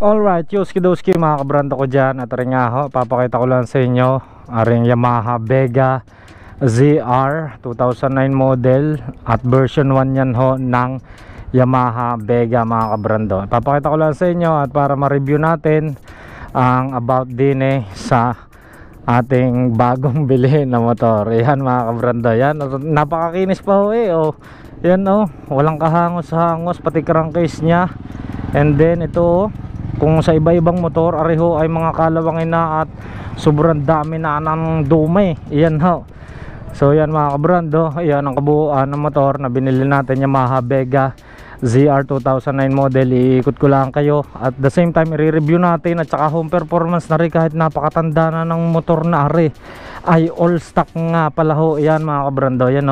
Alright, Yuski mga kabrando ko dyan. At rin nga ho, papakita ko lang sa inyo aring Yamaha Vega ZR 2009 model at version 1 yan ho ng Yamaha Vega mga kabrando. Papakita ko lang sa inyo at para ma-review natin ang about din sa ating bagong bilhin na motor. Yan mga kabrando, yan, napakakinis pa ho oh. Yan walang kahangos-hangos pati crankcase nya. And then ito kung sa iba-ibang motor areho ay mga kalawangin na at sobrang dami na ng dumi. Yan ho. So yan mga kabrando, yan ang kabuuan ng motor na binili natin, Yamaha Vega ZR 2009 model. Iikot ko lang kayo at the same time i-review natin at saka home performance na rin kahit napakatanda na ng motor na ari ay all stock nga pala ho. Yan mga kabrando, yan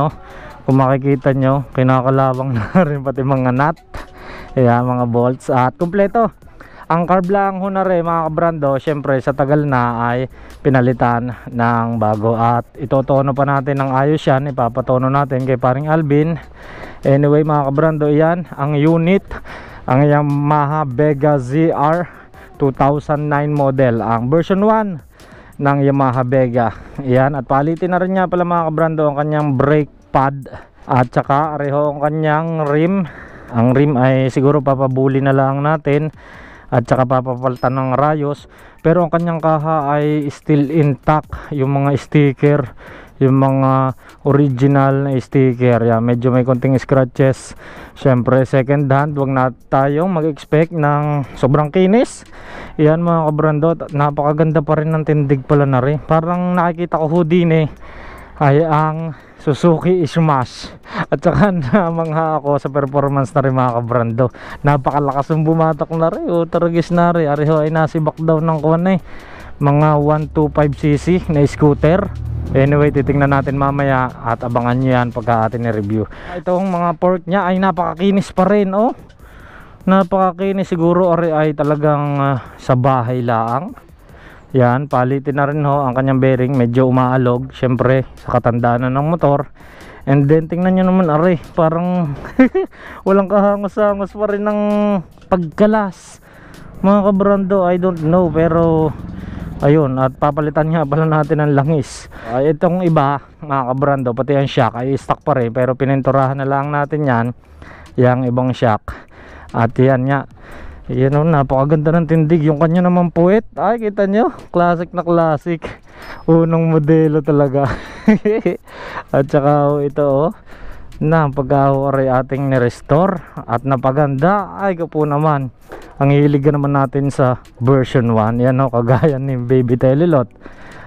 kung makikita nyo kinakalawang na rin pati mga nut, yan, mga bolts at kumpleto. Ang carb lang ho na rin mga kabrando, syempre sa tagal na ay pinalitan ng bago at itotono pa natin ng ayos yan, ipapatono natin kay paring Alvin. Anyway mga kabrando, yan ang unit, ang Yamaha Vega ZR 2009 model, ang version 1 ng Yamaha Vega. Yan, at palitin na rin niya pala mga kabrando ang kanyang brake pad at saka areho ang kanyang rim. Ang rim ay siguro papabuli na lang natin at saka papapalitan ng rayos, pero ang kanyang kaha ay still intact. Yung mga sticker, yung mga original na sticker, yan, medyo may konting scratches. Syempre second hand, wag na tayong mag-expect ng sobrang kinis. Yan mga kabrando, napakaganda pa rin ng tindig pala na rin. Parang nakikita ko ho din ay ang Suzuki Smash. At saka namangha ako sa performance na rin mga kabrando. Napakalakas ng bumatak na rin, taragis na rin. Ariho ay nasibak daw ng kuwan mga 125cc na scooter. Anyway, titingnan natin mamaya at abangan nyo yan pagka atin i-review. Itong mga port nya ay napakakinis pa rin napakakinis. Siguro ay talagang sa bahay laang. Yan, palitin na rin ho ang kanyang bearing, medyo umaalog syempre sa katandaan na ng motor. And then tingnan nyo naman parang walang kahangos-hangos pa rin ng pagkalas mga kabrando. I don't know, pero ayun, at papalitan nga pala natin ang langis. Itong iba mga kabrando, pati ang shock ay stock pa rin, pero pininturahan na lang natin yan, yung ibang shock. At yan nga, yan napakaganda ng tindig. Yung kanya naman puwet, ay kita nyo, classic na classic, unang modelo talaga. At saka ito na pagkahuari ating ni-restore at napaganda. Ay ko po naman, ang hilig naman natin sa version 1. Yan kagaya ni Baby Telelot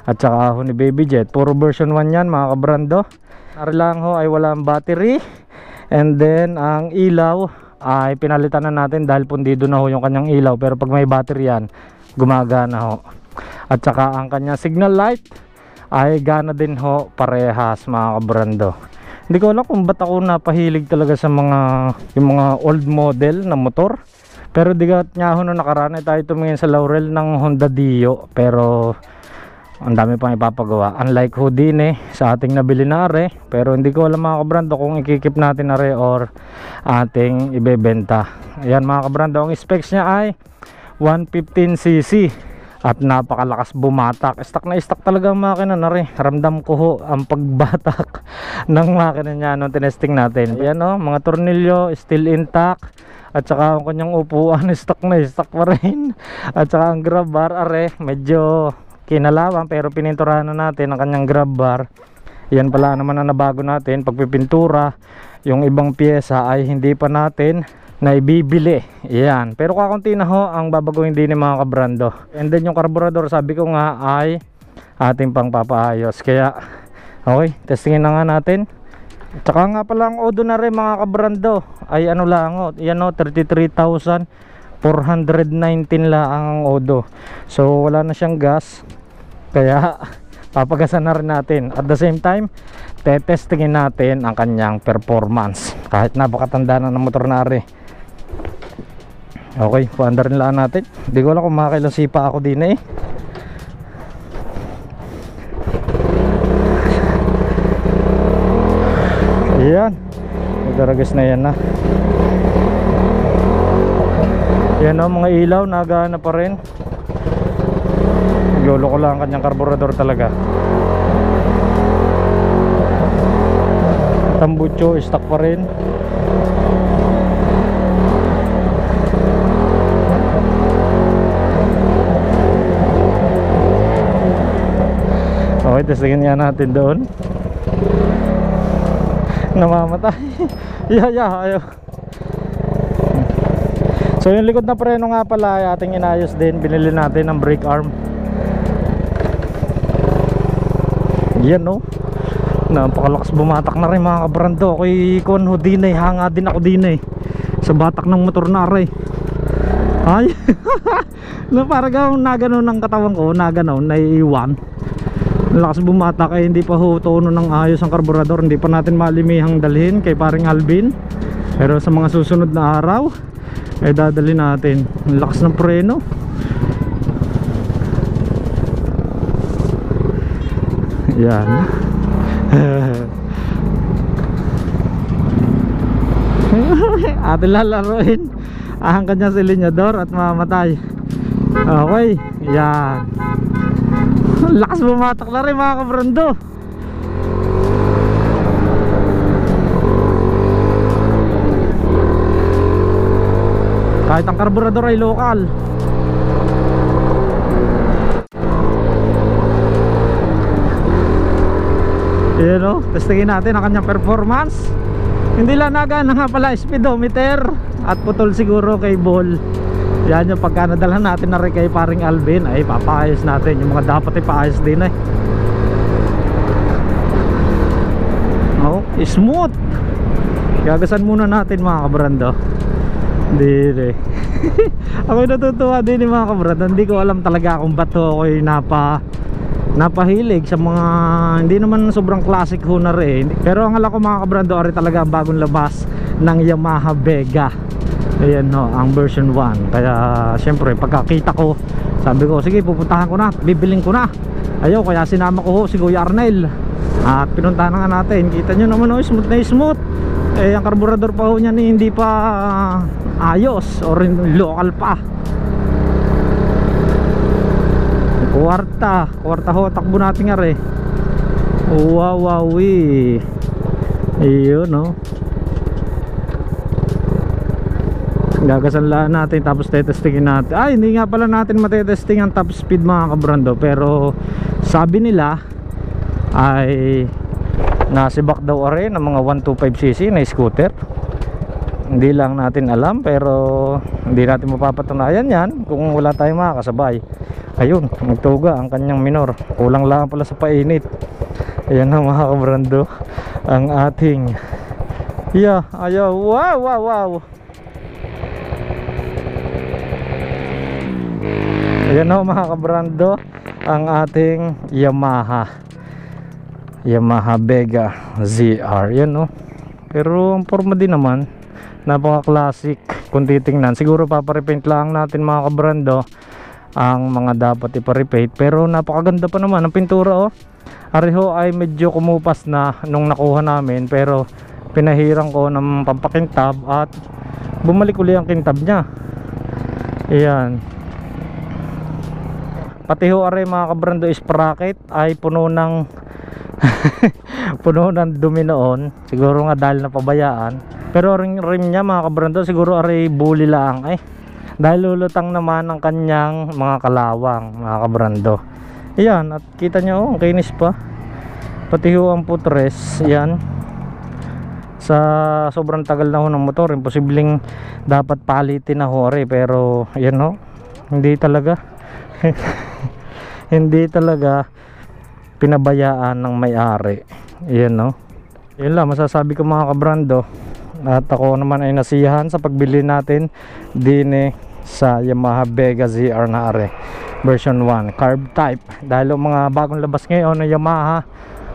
at saka ni Baby Jet, puro version 1 yan mga kabrando. Ari lang ay walang battery. And then ang ilaw ay pinalitan na natin dahil pundido na yung kanyang ilaw, pero pag may battery yan gumagana At saka ang kanyang signal light ay gana din parehas mga kabrando. Hindi ko alam kung ba't ako napahilig talaga sa yung mga old model na motor, pero digat nga nung nakaraan ay tayo tumingin sa Laurel ng Honda Dio, pero ang dami pang ipapagawa. Unlike Houdini sa ating nabili na pero hindi ko alam mga kabrando kung ikikip natin or ating ibebenta. Ayan mga kabrando, ang specs niya ay 115cc at napakalakas bumatak. Stock na stock talaga ang makina na Ramdam ko ang pagbatak ng makina niya nung tinesting natin. Ayan mga tornilyo still intact. At saka ang kanyang upuan stock na stock pa rin. At saka ang grab bar medyo kinalawan, pero pininturahan na natin ang kanyang grab bar. Yan pala naman ang nabago natin pagpipintura. Yung ibang pyesa ay hindi pa natin na ibibili. Yan, pero kakunti na ang babaguhin din ng mga kabrando. And then yung carburetor, sabi ko nga ay ating pang papaayos. Kaya okay, testingin na nga natin. Tsaka nga pala ang odo na rin mga kabrando ay lang yan 33,419 lang ang odo. So wala na siyang gas, kaya papagasan na rin natin. At the same time tetestingin natin ang kanyang performance kahit napakatanda na ng motor na Okay, puandar rin lang natin. Hindi ko alam kung makakailang sipa ako din Ayan, magdaragas na yan Yan o, mga ilaw nagana pa rin. Naglolo ko lang ang kanyang karburador talaga. Tambucho stock pa rin. Okay, testingin nga natin doon. Namamatay. Ayaw. So yung likod na preno nga pala ay ating inayos din. Binili natin ng brake arm. Yan no. Napakalakas bumatak na rin mga kabrando. Ako'y kuwan ho din eh. Hanga din ako din eh sa batak ng motor na rin. Ay na parang nagano ng katawan ko. Nagano, naiiwan. Lakas bumatak ay hindi pa ho tono ng ayos ang karburador. Hindi pa natin malimihang dalhin kay paring Alvin. Pero sa mga susunod na araw ay dadali natin. Ang lakas ng preno. Yan. Atin lalaroin ang kanyang silinyador at mamatay. Okay. Yan. Lakas bumatak na rin mga kabrando. Kahit ang karburador ay lokal. Yan o, testingin natin ang kanyang performance. Hindi lang nagana nga pala speedometer at putol siguro cable. Yan yung pagka nadalhan natin na rin kay paring Alvin ay papaayos natin yung mga dapat ipaayos din eh. Oh, smooth. Gagasan muna natin mga kabrando. Hindi ako'y natutuwa din mga kabrando. Hindi ko alam talaga kung ba't ako'y napahilig sa mga hindi naman sobrang classic Honor eh. Pero ang alam ko mga kabrando ari talaga ang bagong labas ng Yamaha Vega. Ayan no, ang version 1. Kaya syempre pagkakita ko, sabi ko sige pupuntahan ko na, bibiling ko na. Ayaw, kaya sinama ko ho si Kuya Arnel. At pinuntahan nga natin. Kita nyo naman oh, smooth na smooth. Eh ang karburador pa ho niyan hindi pa ayos or local pa. Kwarta ho, takbo natin nga rin. Wawawi. Ayun no. Gagasanlaan natin tapos tetestingin natin. Ay, hindi nga pala natin matetesting ang top speed mga kabrando. Pero sabi nila ay nasibak daw rin ng mga 125cc na scooter. Hindi lang natin alam, pero hindi natin mapapatunayan yan kung wala tayong makakasabay. Ayun, nagtuga ang kanyang minor. Kulang lang pala sa painit. Ayan na mga kabrando, ang ating ayaw. Wow. Ayan o mga kabrando, ang ating Yamaha Vega ZR. Yan o. Pero ang forma din naman, napaka-classic kung titingnan. Siguro paparepaint lang natin mga kabrando ang mga dapat iparepaint. Pero napakaganda pa naman ang pintura o. Areho ay medyo kumupas na nung nakuha namin, pero pinahirang ko ng pampakintab at bumalik uli ang kintab nya. Ayan. Pati ho are mga kabrando sprocket ay puno ng puno ng dumi noon. Siguro nga dahil napabayaan. Pero ring rim nya mga kabrando siguro are bully lang eh. Dahil lulutang naman ang kanyang mga kalawang mga kabrando. Ayan, at kita nyo ang kinis pa. Pati ho ang putres. Ayan. Sa sobrang tagal na ho ng motor, imposibleng dapat palitin na ho are. Pero ayan ho, hindi talaga hindi talaga pinabayaan ng may-ari. Yan no. Yan lang masasabi ko mga kabrando. At ako naman ay nasiyahan sa pagbili natin din sa Yamaha Vega ZR na are version 1 carb type. Dahil ang mga bagong labas ngayon ng Yamaha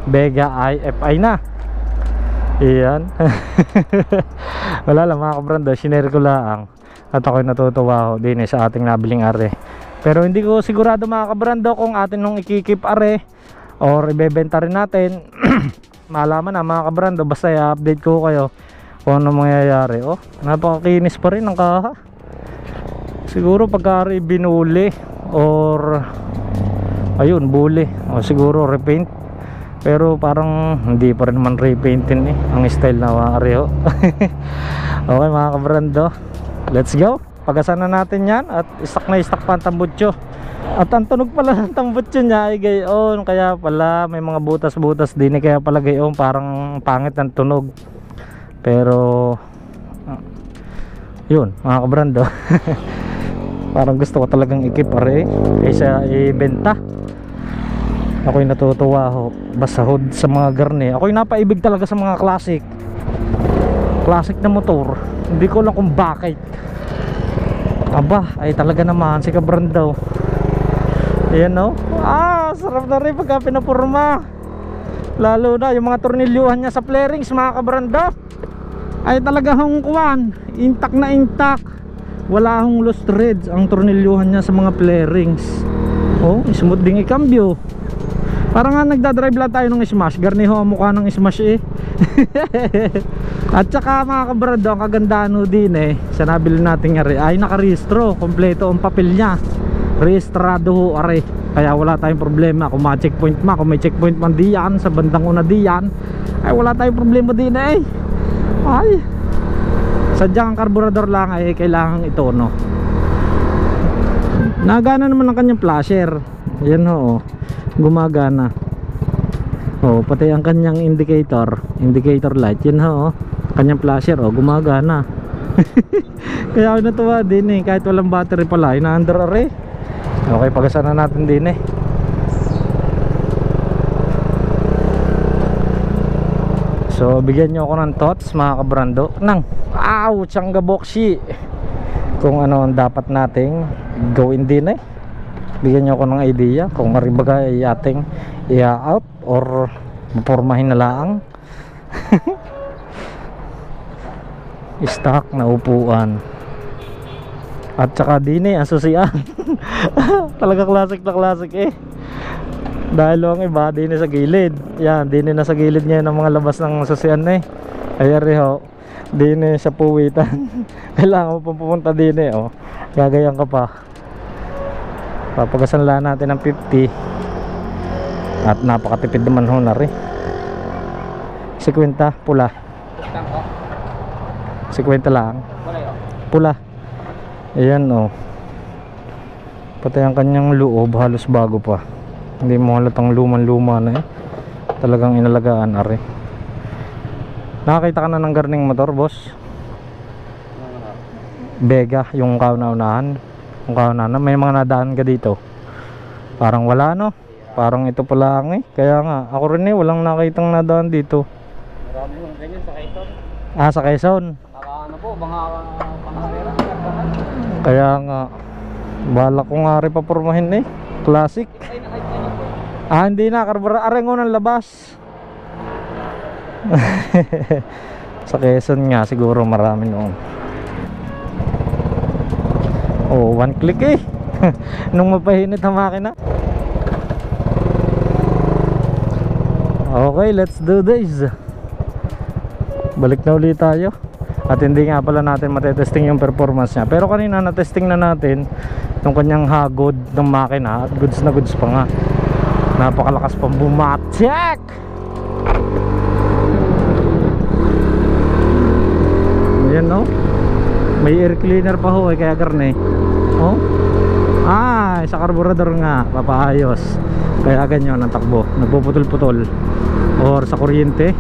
Vega ay FI na. Iyan. Wala lang mga kabrando, sinare ko lang. At ako'y natutuwa ho din sa ating nabiling are. Pero hindi ko sigurado mga kabrando kung atin nung ikikip are or ibebenta rin natin. Malaman na mga kabrando, basta i-update ko kayo kung ano mangyayari. Oh, napakakinis pa rin ang kaha. Siguro pagka binuli or ayun, buli o siguro repaint. Pero parang hindi pa rin naman repaintin ang style na Mario. Okay mga kabrando, let's go. Pagasan na natin yan at istak na istak pa ang tambutso. At ang tunog pala ng tambutso niya ay gayon. Kaya pala may mga butas-butas din kaya pala gayon, parang pangit ng tunog. Pero yun mga kabrando. Parang gusto ko talagang ikipare kaysa ibenta. Ako'y natutuwa ho basahod sa mga garne. Ako'y napaibig talaga sa mga classic na motor. Hindi ko lang kung bakit. Aba, ay talaga naman si Kabrando. Ayan no. Sarap na rin pagka pinapurma. Lalo na yung mga tornilyuhan niya sa flarings mga Kabrando. Ay talaga hong kuwan, intact na intact. Wala hong loose threads ang tornilyuhan niya sa mga flarings. Oh, smooth ding ikambyo. Parang nga nagdadrive lang tayo ng smash. Garniho ang mukha ng smash At saka mga kabrado, ang kagandaan din sa nabili natin nga ay nakarehistro. Kompleto ang papel niya. Rehistrado ho are. Kaya wala tayong problema kung ma-checkpoint kung may checkpoint man diyan sa bandang una diyan, ay wala tayong problema din Ay sadyang ang karburador lang ay kailangan ito no. Nagana naman ang kanyang flasher. Yan ho, gumagana. Pati ang kanyang indicator light, yun ho, kanyang flasher gumagana. Kaya ako natuwa din kahit walang battery pala, ina-under array. Okay, pagasan na natin din So bigyan nyo ako ng thoughts mga kabrando ng Changga Boxy, kung ano ang dapat nating gawin din bigyan nyo ako ng idea kung maribaga ay ating i-out or mapormahin na laang. Stock na upuan at saka din ang susian. Talaga classic na classic dahil ang iba din sa gilid. Yan, din na sa gilid niya ng mga labas ng susian ayan reho, din sa puwitan. Kailangan mo pang pumunta din gagayan ka pa. Papagasan lang natin ng 50 at napakatipid naman ho na rin. 50 pula, 50 lang pula. Ayan pati ang kanyang loob halos bago pa, hindi mo halatang luman-luma na talagang inalagaan are. Nakakita ka na ng garning motor boss? Vega, yung kauna-unahan. Kung kauna na, may mga nadaan ka dito? Parang wala no? Parang ito pala lang Kaya nga, ako rin walang nakitang nadaan dito. Marami yung ganyan sa Quezon. Sa Quezon? Ano po, mga pangarera. Kaya nga, balak ko nga rin papurmahin classic. Ay, nakita niyo po. Hindi na, arengo ng labas. Sa Quezon nga, siguro marami noon. One click nung mapahinit ang makina. Okay, let's do this. Balik na ulit tayo. At hindi nga pala natin matetesting yung performance niya. Pero kanina na-testing na natin yung kanyang hagod ng makina. At goods na goods pa nga. Napakalakas pang bumatik. Ayan no, may air cleaner pa ho kaya garne. Sa karburador nga papaayos. Kaya ganyan ang takbo, nagpuputol-putol or sa kuryente.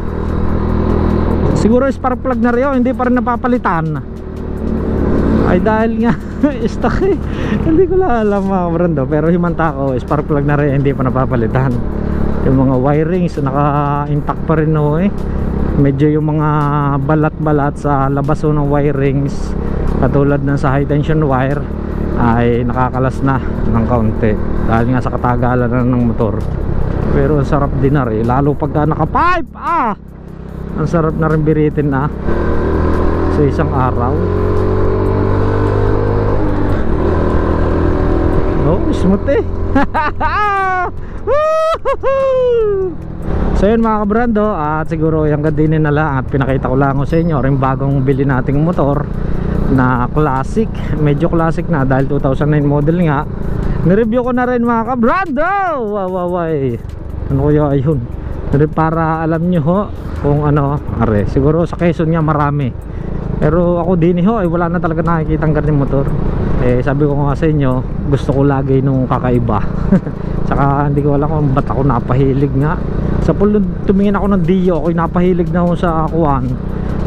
Siguro spark plug na rin hindi pa rin napapalitan. Ay dahil nga stock hindi ko lang alam mga brando. Pero himanta ko spark plug na rin hindi pa napapalitan. Yung mga wirings naka-intact pa rin ho Medyo yung mga balat-balat sa labas ng wirings katulad ng sa high tension wire ay nakakalas na ng kaunti dahil nga sa katagalan na ng motor. Pero sarap din na rin lalo pagka naka-pipe. Ang sarap na rin biritin sa isang araw. Smooth So yun mga kabrando, at siguro yung gadinin na lang at pinakita ko lang sa inyo rin bagong bili nating motor na classic. Medyo classic na dahil 2009 model nga. Nireview ko na rin mga kabrando. Wawaway. Ano kaya ayun? Para alam nyo ho kung ano, are. Siguro sa Quezon nga marami. Pero ako din ho, wala na talaga nakikitang ganitong motor. Sabi ko nga sa inyo, gusto ko lagi nung kakaiba. Tsaka hindi ko alam kung ba't ako napahilig nga. Sa pool tumingin ako ng Dio, ako'y napahilig na ako sa akuan,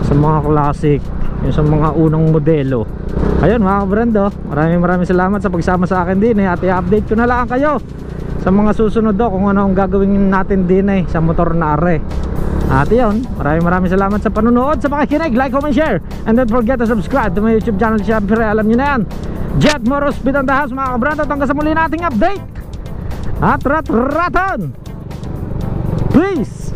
sa mga classic, yung sa mga unang modelo. Ayun mga kabrando, maraming salamat sa pagsama sa akin din at i-update ko na lang kayo sa mga susunod kung ano ang gagawin natin din sa motor na are. At yun, maraming salamat sa panunood, sa pakikinig, like, comment, share, and don't forget to subscribe to my YouTube channel. Siyempre alam nyo na yan, Jet Motor Speed on the House mga kabrando. Hanggang sa muli nating update at rat-raton. Peace.